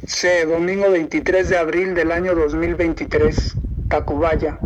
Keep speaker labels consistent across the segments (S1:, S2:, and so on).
S1: Sí, domingo 23 de abril del año 2023, Tacubaya.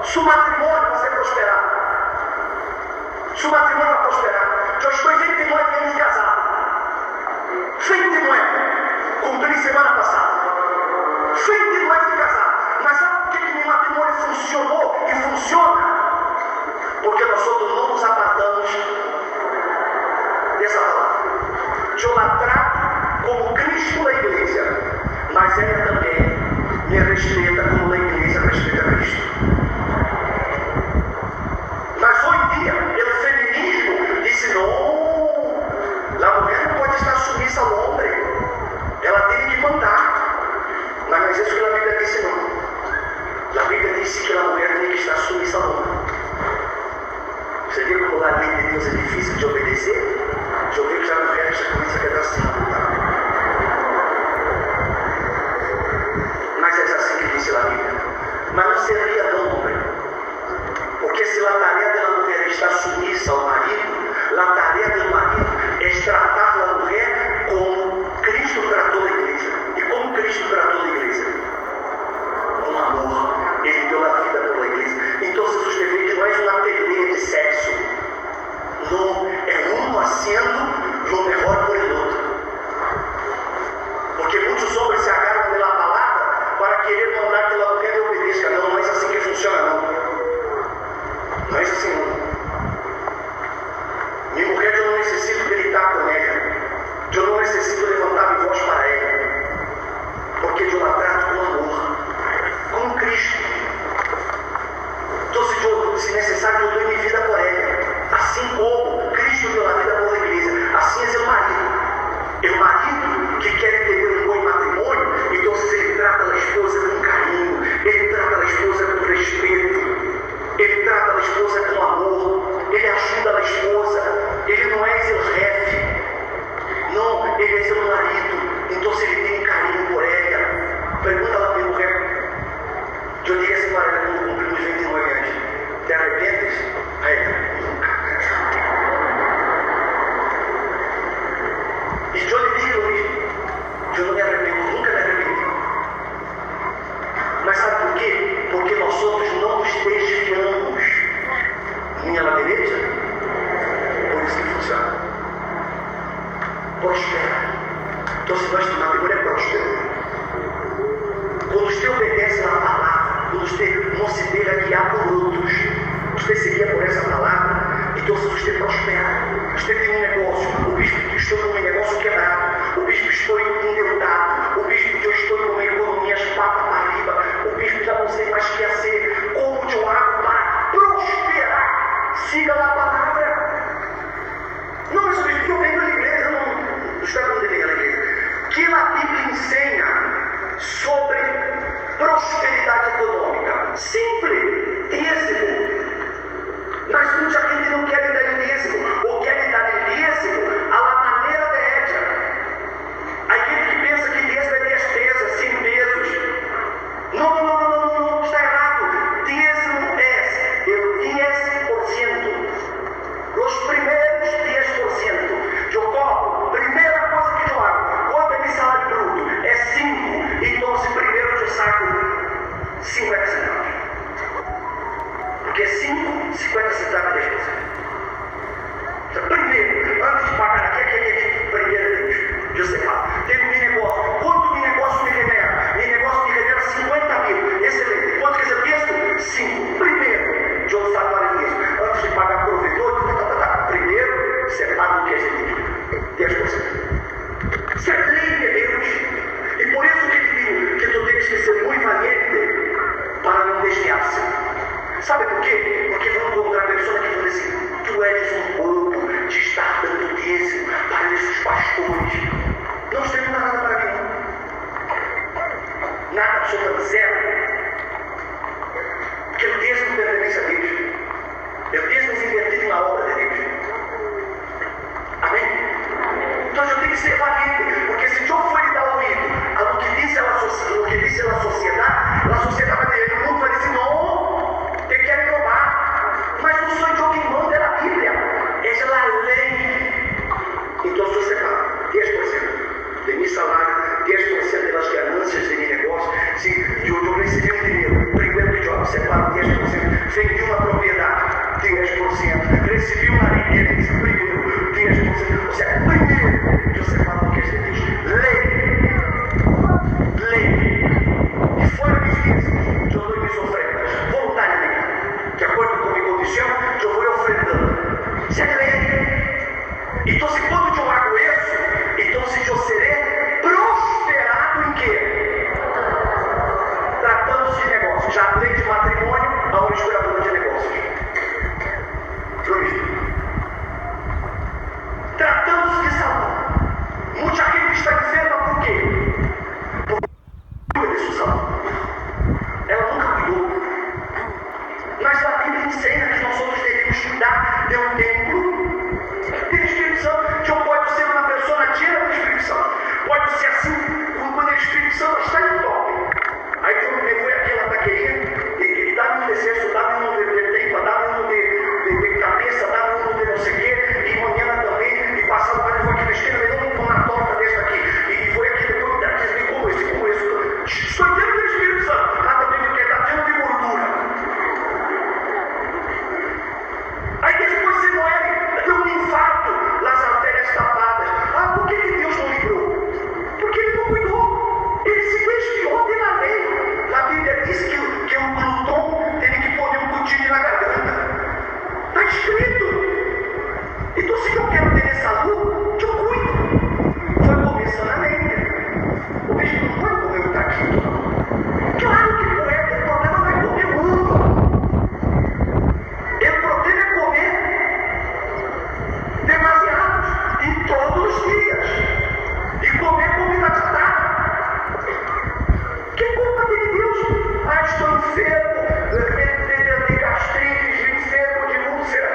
S2: Seu matrimônio vai ser prosperado. Seu matrimônio vai prosperar. Eu estou 29 anos casado. 29. Cumpri semana passada. 29 de casado. Mas sabe por que meu matrimônio funcionou e funciona? Porque nós outros não nos apartamos dessa palavra. Eu la trato como Cristo na igreja, mas ela também me respeita como na igreja respeita Cristo. Mas hoje em dia, pelo feminismo, disse não, a mulher não pode estar submissa ao homem, ela tem que mandar. Mas não é isso que a Bíblia disse não. A Bíblia disse que a mulher tem que estar submissa ao homem. Você viu como a lei de Deus é difícil de obedecer? Eu vi que já não quer, já começa a quebrar assim, tá? Mas é assim que disse a Bíblia. Mas não seria não, homem. Porque se a tarefa da mulher está submissa ao marido, a tarefa do marido é tratar a mulher como Cristo tratou a igreja. E como Cristo tratou a igreja? Com amor. Ele deu a vida pela igreja. Então, se você vê que não é uma peleia de sexo, não, é um haciendo lo mejor por el outro. Porque muitos homens se agarram pela palavra para querer mandar que a mulher obedeça. Não, não é assim que funciona, não. Não é assim, não. Minha mulher, eu não necessito gritar com ela. Eu não necessito levantar minha voz para ela. Porque eu a trato com amor. Com Cristo. Então, se necessário, eu dou minha vida por ela. Assim como Cristo deu a vida por a igreja. Assim é o marido. É o marido que quer ter um bom matrimônio. Então, se ele trata a esposa com carinho, ele trata a esposa com respeito, ele trata a esposa com amor, ele ajuda a esposa, ele não é seu chefe, não, ele é seu marido. Então, se ele tem carinho por ela, pergunta lá para a mulher. Eu digo assim para ela quando cumprimos 29 anos: te arrependes? Aí, nunca. E eu lhe digo hoje: eu não me arrependo, nunca me arrependi. Mas sabe por quê? Porque nós outros não nos desviamos. Minha ladereja, por isso que funciona. Prospera. Então, se nós temos matrimônio, é próspero. Quando você obedece à palavra, quando você não se deixa guiar por outros, você se guia por essa palavra, então você prospera. Você tem um negócio, o bispo que estou com um negócio quebrado, o bispo estou endeudado, o bispo que eu estou com uma economia patas para riba, o bispo já não sei mais o que fazer, como eu hago para prosperar? Siga a palavra. Não, mas o bispo que eu venho da igreja, não está com ninguém na igreja. Que a Bíblia ensina sobre prosperidade econômica. Simples, dízimo. Mas muita gente não quer dar dízimo, ou quer dar dízimo à maneira da ética. Há gente que pensa que dízimo é despesa, sem pesos. Não, está errado. Dízimo é o 10%. Os primeiros 10%. Eu cobro, primeira coisa que eu hago, quanto é meu salário bruto? É 5. Então, se primeiro eu saco 50 centavos. Porque 5, 50 centavos é 10%. Então, primeiro, antes de pagar aqui, primeiro Deus fala, tem um negócio. Quanto meu negócio me remunera? Meu negócio me remunera 50 mil. Excelente. Quanto que você pensa? 5. Primeiro, Deus sabe isso. Antes de pagar provedor, primeiro, você paga o que é 10%. Isso é lei de Deus. E por isso que ele diz que tu tens que ser muito valiente para não desviar-se. Sabe por quê? Porque vão encontrar pessoas que vão dizer assim, tu és um bobo de estar dando dízimo para esses pastores. Não serve nada para mim. Nada, absolutamente zero. Porque o dízimo pertence a Deus. O dízimo é invertido na obra de Deus. Amém? Então eu tenho que ser valiente, porque se eu for lhe dar ouvido ao que disse a sociedade vai dizer, o mundo vai dizer, não, te querem roubar. Mas não sou eu quem manda, é a Bíblia, é a lei. Então se você paga 10% de meu salário, 10% das ganâncias de meu negócio, se eu recebi um dinheiro, primeiro que eu separo 10%, vendi uma propriedade, 10%, recebi uma riqueza, primeiro 10%, ou seja, primeiro eu separo o que é Deus. Lei. E fora disso, eu dou minhas ofertas voluntariamente, de acordo com a minha condição, eu vou ofrendando. Isso é lei. Então, se quando eu hago isso, então se eu serei prosperado em quê? Tratando-se de negócios. Já lei de matrimônio, a uma escolhadora de negócios. Justo. Tratando-se de saúde. Muita gente está enferma por quê? Porque de saúde. Ela nunca cuidou. Mas a Bíblia ensina que nós outros devemos cuidar de um templo. Tem Espírito Santo, que eu pode ser uma pessoa cheia do Espírito Santo. Pode ser assim, quando o Espírito Santo está em top. Aí quando me foi aquela taqueria, e dá-me um desejo, dá-me um de tempo, dá-me um de cabeça, dá-me um de não sei o quê, e manhã também, e passando para depois aqui na esquina, mas não uma torta dessa aqui. E foi aqui depois daqui, como isso. Estou dentro do Espírito Santo, lá também porque está cheio de gordura. Aí depois você morre, deu um infarto, as artérias tapadas. Ah, por que Deus não livrou? Porque Ele não cuidou. Ele se desviou da lei. A Bíblia diz que o glutão teve que pôr um cuchillo na garganta. Está escrito. Então, se eu quero ter saúde, eu cuido. Foi começando a lei. O bicho não pode comer o taquito, não. Claro que não é, o problema não é comer uva. O problema é comer demasiados em todos os dias. E comer comida chatada. Que culpa tem de Deus? Ah, estou enfermo de gastrite, enfermo de úlcera.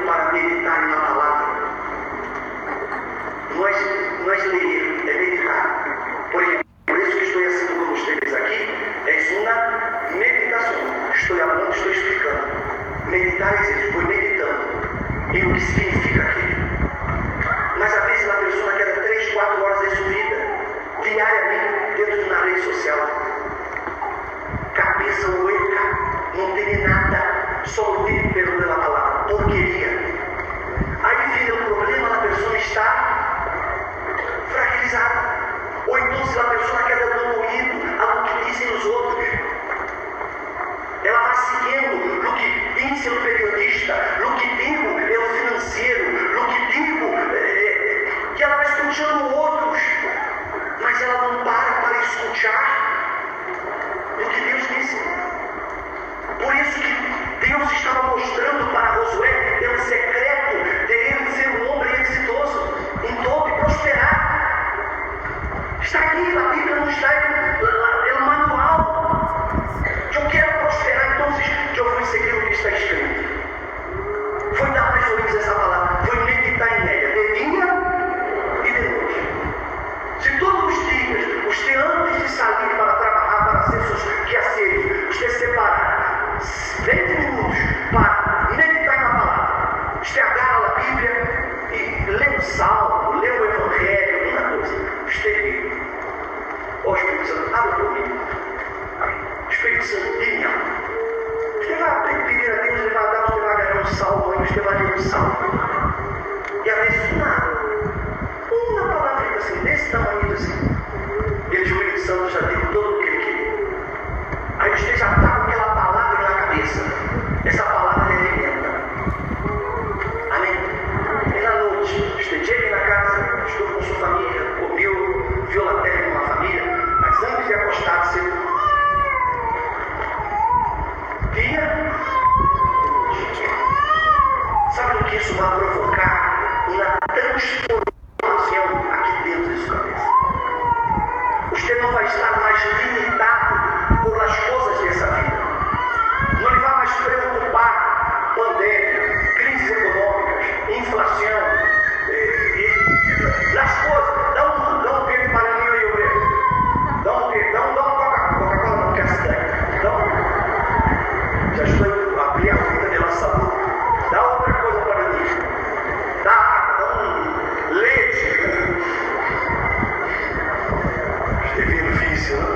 S2: para meditarem na palavra. Não é ler, é meditar. Por isso que estou haciendo con ustedes aquí es una meditación. Estoy hablando, estoy explicando. Meditar es eso, estoy meditando en lo que significa aquilo. Mas a vezes a pessoa quer 3, 4 horas de sua vida, diariamente, dentro de uma rede social. Cabeça hueca, não tem nada, só o tempo pela palavra, porqueria. Aí vem o problema, a pessoa está fragilizada. Ou então se a pessoa quer dar ouvido ao que dizem os outros. Ela vai seguindo o que diz o periodista, o que diz o financeiro, o que diz, que ela vai escutando outros, mas ela não para escutar o que Deus disse. Por isso que Deus estava mostrando para Josué o secreto de ele ser um homem exitoso em todo e prosperar. Está aqui, na Bíblia não está no manual. Eu quero prosperar, então eu vou seguir o que está escrito. Foi dar mais ouvidos essa palavra, foi meditar em ela, de dia e de noite. Se todos os dias, você antes de sair para trabalhar, para ser seus quehaceres, você separar 20 minutos para meditar na palavra, você agarra a Bíblia e lê o Salmo, lê o Evangelho, uma coisa, você lê. Ó Espírito Santo, abre comigo. Espírito Santo, guia. Você vai pedir a Deus, ele vai dar, você vai agarrar um salmo, aí você vai ler um salmo. E às vezes uma palavra assim, desse tamanho assim. E o Espírito Santo já deu todo o que ele queria. Aí você já está com aquela palavra na cabeça. Essa palavra ele alimenta. Amém? E na noite, você chega na casa, estou com sua família, comeu, viu a terra com a família, mas antes de acostar, você dia. Sabe o que isso vai provocar? Uma transformação aqui dentro de sua cabeça. Você não vai estar mais limitado por as coisas dessa vida. Não lhe vai mais preocupar pandemia, crises econômicas, inflação, as coisas. Dá um queijo para mim aí, obreiro. Dá um Coca-Cola, não quer cidade. Já estou a abrir a vida pela saúde. Dá outra coisa para mim. Dá um leite. Esteve difícil, não?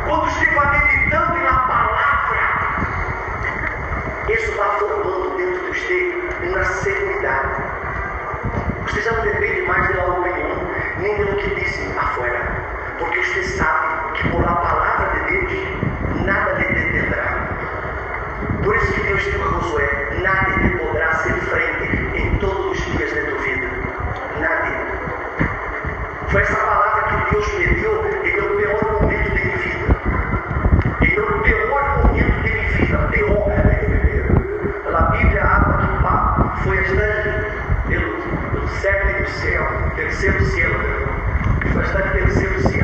S2: Quando você vai meditando na palavra, isso vai formando dentro de você uma segurança. Você já não depende mais da opinião, nem do que dizem afuera. Porque você sabe que por a palavra de Deus, nada lhe detendrá. Por isso que Deus disse a Josué, nada te poderá ser frente em todos os dias de tua vida. Nada. Foi essa palavra que Deus me deu em o pior momento de minha vida. Em o pior momento de minha vida. Pior. A Bíblia habla que foi pelo século do céu, terceiro céu. Foi estar no terceiro céu.